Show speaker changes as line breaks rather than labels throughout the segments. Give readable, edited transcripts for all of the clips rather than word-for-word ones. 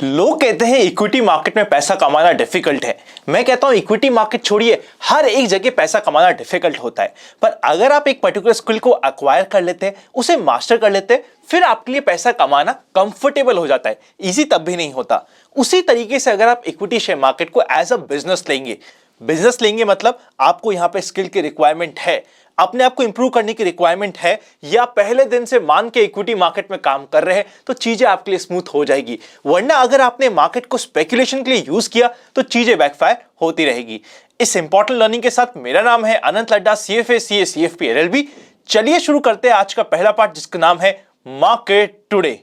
लोग कहते हैं इक्विटी मार्केट में पैसा कमाना डिफिकल्ट है। मैं कहता हूं इक्विटी मार्केट छोड़िए, हर एक जगह पैसा कमाना डिफिकल्ट होता है। पर अगर आप एक पर्टिकुलर स्किल को एक्वायर कर लेते हैं, उसे मास्टर कर लेते हैं, फिर आपके लिए पैसा कमाना कंफर्टेबल हो जाता है। इजी तब भी नहीं होता। उसी तरीके से अगर आप इक्विटी शेयर मार्केट को एज अ बिजनेस लेंगे मतलब आपको यहां पे स्किल की रिक्वायरमेंट है, अपने आप को इंप्रूव करने की रिक्वायरमेंट है, या पहले दिन से मान के इक्विटी मार्केट में काम कर रहे हैं तो चीजें आपके लिए स्मूथ हो जाएगी। वरना अगर आपने मार्केट को स्पेकुलेशन के लिए यूज किया तो चीजें बैकफायर होती रहेगी। इस इंपॉर्टेंट लर्निंग के साथ मेरा नाम है अनंत Ladda, CFA, CA, CFP, LLB। चलिए शुरू करते हैं आज का पहला पार्ट, जिसका नाम है मार्केट टुडे।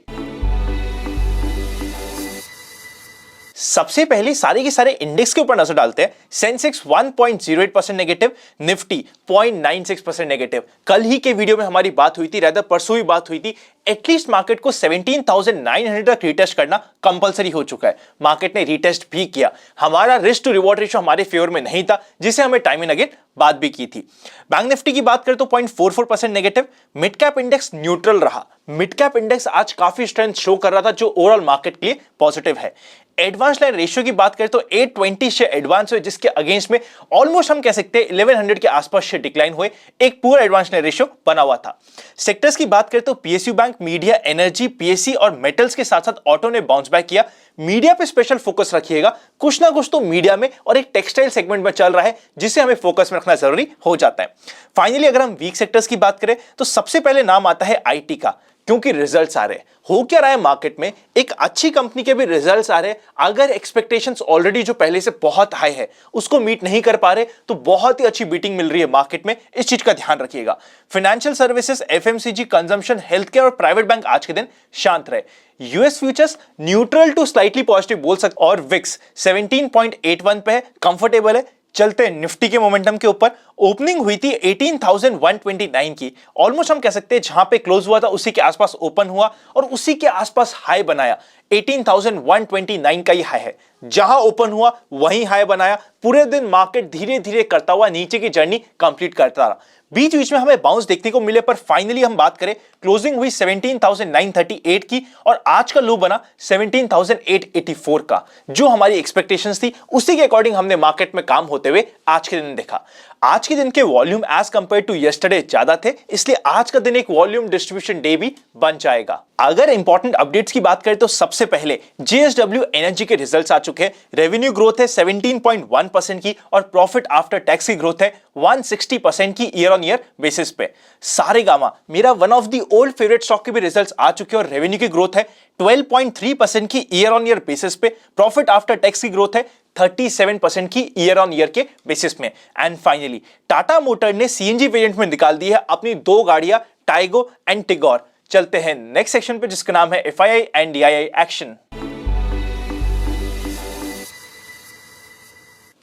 सबसे पहले सारे के सारे इंडेक्स के ऊपर नजर डालते हैं। Sensex 1.08% negative, Nifty 0.96% negative. कल ही के वीडियो में हमारी बात हुई थी, रादर परसों ही बात हुई थी, एटलीस्ट मार्केट को 17,900 तक रिटेस्ट करना कंपलसरी हो चुका है। मार्केट ने रिटेस्ट भी किया। हमारा रिस्क टू रिवॉर्ड रेशियो हमारे फेवर में नहीं था, जिसे हमें टाइम एंड अगेन बात भी की थी। बैंक निफ्टी की बात करें तो 0.44% negative. Mid cap index neutral रहा। मिड कैप इंडेक्स आज काफी स्ट्रेंथ शो कर रहा था, जो ओवरऑल मार्केट के लिए पॉजिटिव है। एडवांस लाइन रेशियो की बात करें तो 820 शेयर एडवांस हुए, जिसके अगेंस्ट में ऑलमोस्ट हम कह सकते हैं 1100 के आसपास शेयर डिक्लाइन हुए। एक पूरा एडवांस लाइन रेशियो बना हुआ था। सेक्टर्स की बात करें तो PSU bank, media, energy, PSC और मेटल्स के साथ साथ ऑटो ने बाउंस बैक किया। मीडिया पे स्पेशल फोकस रखिएगा, कुछ ना कुछ तो मीडिया में और एक टेक्सटाइल सेगमेंट में चल रहा है, जिसे हमें फोकस में रखना जरूरी हो जाता है। फाइनली अगर हम वीक सेक्टर्स की बात करें तो सबसे पहले नाम आता है IT का, क्योंकि रिजल्ट्स आ रहे हैं। हो क्या रहा है मार्केट में, एक अच्छी कंपनी के भी रिजल्ट्स आ रहे हैं। अगर एक्सपेक्टेशंस ऑलरेडी जो पहले से बहुत हाई है उसको मीट नहीं कर पा रहे तो बहुत ही अच्छी बीटिंग मिल रही है मार्केट में। इस चीज का ध्यान रखिएगा। Financial services, FMCG, consumption, health care और प्राइवेट बैंक आज के दिन शांत रहे। US futures neutral to slightly positive बोल सकते, और विक्स 17.81 पे है, कंफर्टेबल है। चलते हैं निफ्टी के मोमेंटम के ऊपर। ओपनिंग हुई थी 18,129 की, ऑलमोस्ट हम कह सकते हैं जहां पे क्लोज हुआ था उसी के आसपास ओपन हुआ और उसी के आसपास हाई बनाया। 18,129 का ही हाई है, जहां ओपन हुआ वहीं हाई बनाया। पूरे दिन मार्केट धीरे धीरे करता हुआ नीचे की जर्नी कंप्लीट करता रहा। बीच बीच में हमें बाउंस देखने को मिले, पर फाइनली हम बात करें, क्लोजिंग हुई 17,938 की और आज का लो बना 17,884 का। जो हमारी एक्सपेक्टेशंस थी उसी के अकॉर्डिंग हमने मार्केट में काम होते हुए आज के दिन देखा। आज के दिन के volume as compare to yesterday ज्यादा थे, इसलिए आज का दिन एक वॉल्यूम डिस्ट्रीब्यूशन डे भी बन जाएगा। अगर इंपॉर्टेंट अपडेट्स की बात करें तो सबसे पहले JSW एनर्जी के रिजल्ट्स आ चुके हैं। रेवेन्यू ग्रोथ है 17.1% की और प्रॉफिट आफ्टर टैक्स की ग्रोथ है 160% की ईयर ऑन ईयर बेसिस पे। सारेगामा, मेरा one of the old favourite stock के भी रिजल्ट्स आ चुके हैं और रेवेन्यू की ग्रोथ है 12.3% की ईयर ऑन ईयर बेसिस पे। प्रॉफिट आफ्टर टैक्स की ग्रोथ है 37% की ईयर ऑन ईयर के बेसिस में। एंड फाइनली टाटा मोटर ने CNG वेरिएंट में निकाल दी है अपनी दो गाड़ियां, टाइगो एंड टिगोर। चलते हैं नेक्स्ट सेक्शन पे, जिसका नाम है FII and DII action.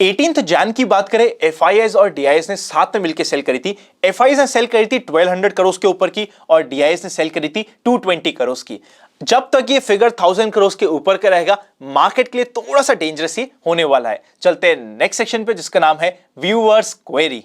18 Jain की बात करें, FIIs और DIIs ने साथ में मिलकर सेल करी थी। FIIs ने सेल करी थी 1200 करोड़ के ऊपर की और DIIs ने सेल करी थी 220 करोड़ की। जब तक ये फिगर 1000 करोड़ के ऊपर का रहेगा, मार्केट के लिए थोड़ा सा डेंजरस ही होने वाला है। चलते हैं नेक्स्ट सेक्शन पे, जिसका नाम है व्यूअर्स क्वेरी।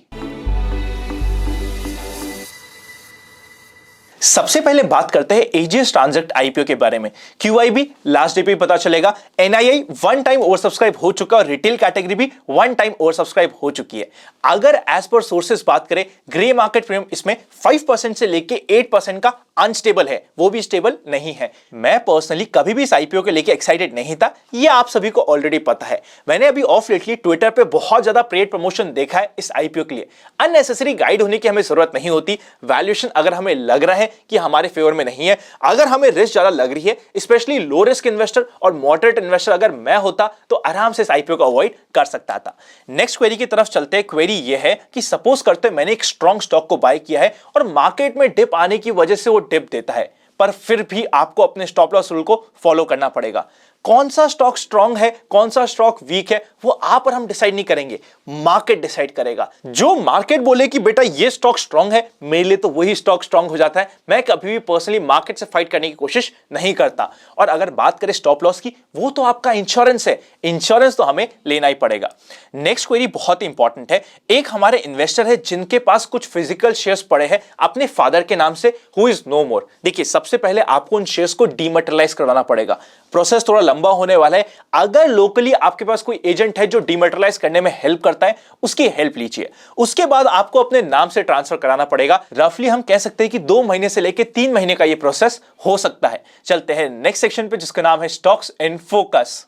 सबसे पहले बात करते हैं AGS ट्रांजैक्ट IPO के बारे में। QIB लास्ट डे पे पता चलेगा। NII 1 टाइम ओवर सब्सक्राइब हो चुका है और रिटेल कैटेगरी भी 1 टाइम ओवर सब्सक्राइब हो चुकी है। अगर एज पर सोर्सेस बात करें, ग्रे मार्केट प्रीमियम इसमें 5% से लेके 8% का अनस्टेबल है, वो भी स्टेबल नहीं है। मैं पर्सनली कभी भी इस IPO के लेके एक्साइटेड नहीं था, ये आप सभी को ऑलरेडी पता है। मैंने अभी ऑफ लेटली ट्विटर पे बहुत ज्यादा पेड प्रमोशन देखा है इस IPO के लिए। अननेसेसरी गाइड होने की हमें जरूरत नहीं होती। वैल्यूएशन अगर हमें लग रहा है कि हमारे फेवर में नहीं है, अगर हमें रिस्क ज्यादा लग रही है, स्पेशली लो रिस्क इन्वेस्टर और मॉडरेट इन्वेस्टर अगर मैं होता तो आराम से इस IPO को अवॉइड कर सकता था। नेक्स्ट क्वेरी की तरफ चलते हैं। क्वेरी ये है कि सपोज करते हैं मैंने एक स्ट्रॉन्ग स्टॉक को बाय किया है और मार्केट में डिप आने की वजह से वो डिप देता है, पर फिर भी आपको अपने स्टॉप लॉस रूल को फॉलो करना पड़ेगा। कौन सा स्टॉक स्ट्रॉन्ग है, कौन सा स्टॉक वीक है, वो आप और हम डिसाइड नहीं करेंगे, मार्केट डिसाइड करेगा। जो मार्केट बोले कि बेटा ये स्टॉक स्ट्रॉन्ग है, मेरे लिए तो वही स्टॉक स्ट्रॉन्ग हो जाता है। मैं कभी भी पर्सनली मार्केट से फाइट करने की कोशिश नहीं करता। और अगर बात करें स्टॉप लॉस की, वो तो आपका इंश्योरेंस है, इंश्योरेंस तो हमें लेना ही पड़ेगा। नेक्स्ट क्वेरी बहुत इंपॉर्टेंट है। एक हमारे इन्वेस्टर है जिनके पास कुछ फिजिकल शेयर्स पड़े हैं अपने फादर के नाम से, हु इज नो मोर। देखिए, सबसे पहले आपको उन शेयर्स को डीमटेरियलाइज करवाना पड़ेगा। प्रोसेस थोड़ा लंबा होने वाला है। अगर लोकली आपके पास कोई एजेंट है जो डिमैटेरियलाइज करने में हेल्प करता है, उसकी हेल्प लीजिए। उसके बाद आपको अपने नाम से ट्रांसफर कराना पड़ेगा। रफली हम कह सकते हैं कि 2 महीने से लेकर 3 महीने का यह प्रोसेस हो सकता है। चलते हैं नेक्स्ट सेक्शन पे, जिसका नाम है स्टॉक्स इन फोकस।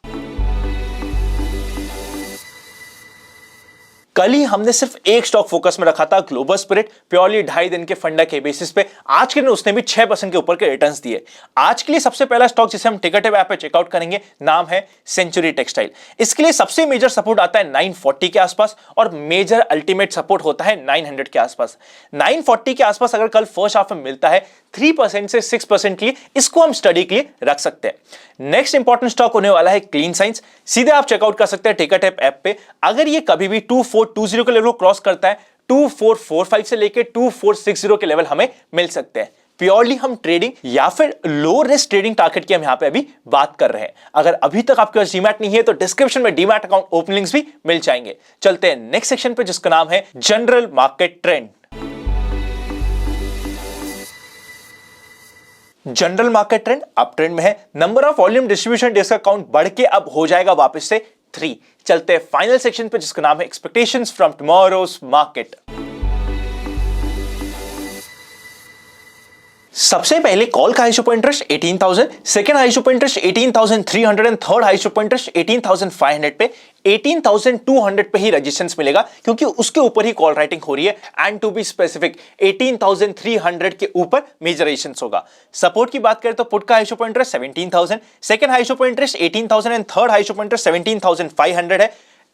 कल ही हमने सिर्फ एक स्टॉक फोकस में रखा था, ग्लोबल स्पिरिट, प्योरली 2.5 दिन के फंडा के बेसिस पे। आज के दिन उसने भी 6% के ऊपर के रिटर्न्स दिए। आज के लिए सबसे पहला स्टॉक जिसे हम टिकरटेप ऐप पे चेकआउट करेंगे, नाम है सेंचुरी टेक्सटाइल। इसके लिए सबसे मेजर सपोर्ट आता है 940 के आसपास और मेजर अल्टीमेट सपोर्ट होता है 900 के आसपास। 940 के आसपास अगर कल फर्स्ट हाफ में मिलता है 3% से 6% के लिए, इसको हम स्टडी के लिए रख सकते हैं। नेक्स्ट इंपॉर्टेंट स्टॉक होने वाला है क्लीन साइंस। सीधे आप चेकआउट कर सकते हैं टिकरटेप ऐप पे। अगर ये कभी भी 2420 के लेवल क्रॉस करता है, 2445 से लेकर 2460 के लेवल हमें मिल सकते हैं। प्योरली हम ट्रेडिंग या फिर लो रिस्क ट्रेडिंग टारगेट की हम यहां पे अभी बात कर रहे हैं। अगर अभी तक आपके पास डीमैट नहीं है तो डिस्क्रिप्शन में डीमैट अकाउंट ओपनिंग्स भी मिल जाएंगे। चलते हैं नेक्स्ट सेक्शन पे, जिसका नाम है general market trend. General market trend up trend में है। Number of volume distribution days का काउंट बढ़ के अब हो जाएगा वापस से 3। चलते हैं फाइनल सेक्शन पे, जिसका नाम है एक्सपेक्टेशंस फ्रॉम टुमारोज मार्केट। सबसे पहले कॉल का high super interest 18,000, second high super interest 18,300 and third high super interest 18,500 पे। 18,200 पे ही रेजिस्टेंस मिलेगा क्योंकि उसके ऊपर ही कॉल राइटिंग हो रही है। एंड टू बी स्पेसिफिक 18,300 के ऊपर मेजर रेजिस्टेंस होगा। सपोर्ट की बात करें तो पुट का high super interest 17,000, second high super interest 18,000 and third high super interest 17,500 है।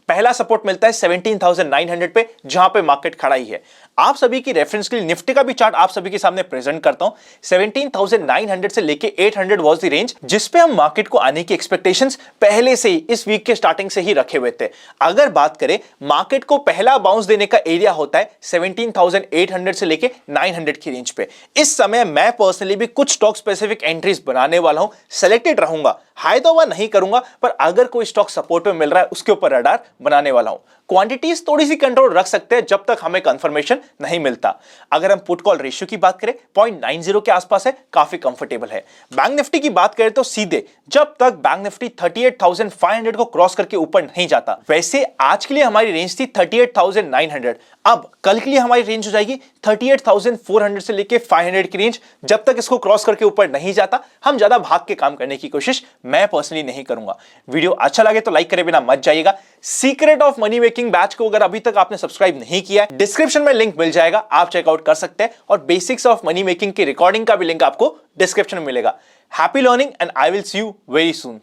पहला सपोर्ट मिलता है 17,900 पे, जहां पे मार्केट खड़ा ही है। आप सभी की रेफरेंस के लिए निफ्टी का भी चार्ट आप सभी के सामने प्रेजेंट करता हूं। 17,900 से लेके 800 वाज द रेंज जिस पे हम मार्केट को आने की एक्सपेक्टेशंस पहले से ही इस वीक के स्टार्टिंग से ही रखे हुए थे। अगर बात करें मार्केट को पहला बाउंस देने का एरिया होता है 17,800 से लेके 900 की रेंज पे। इस समय मैं पर्सनली भी कुछ स्टॉक स्पेसिफिक एंट्रीज बनाने वाला हूं। सेलेक्टेड रहूंगा, हाई तो नहीं करूंगा, पर अगर कोई स्टॉक सपोर्ट में मिल रहा है उसके ऊपर रडार बनाने वाला हूं। क्वांटिटीज थोड़ी सी कंट्रोल रख सकते हैं जब तक हमें कंफर्मेशन नहीं मिलता। अगर हम पुट कॉल रेशियो की बात करें 0.90 के आसपास है, काफी कंफर्टेबल है। बैंक निफ्टी की बात करें तो सीधे जब तक बैंक निफ्टी 38,500 को क्रॉस करके ऊपर नहीं जाता। वैसे आज के लिए हमारी रेंज थी 38,900, अब कल के लिए हमारी रेंज हो जाएगी 38,400 से लेके 500 की रेंज। जब तक इसको क्रॉस करके ऊपर नहीं जाता हम ज्यादा भाग के काम करने की कोशिश मैं पर्सनली नहीं करूंगा। वीडियो अच्छा लगे तो लाइक करे बिना मत जाइएगा। Secret of money making batch को अगर अभी तक आपने सब्सक्राइब नहीं किया है, डिस्क्रिप्शन में लिंक मिल जाएगा, आप चेकआउट कर सकते हैं। और बेसिक्स ऑफ मनी मेकिंग की रिकॉर्डिंग का भी लिंक आपको डिस्क्रिप्शन में मिलेगा। Happy learning and I will see you very soon.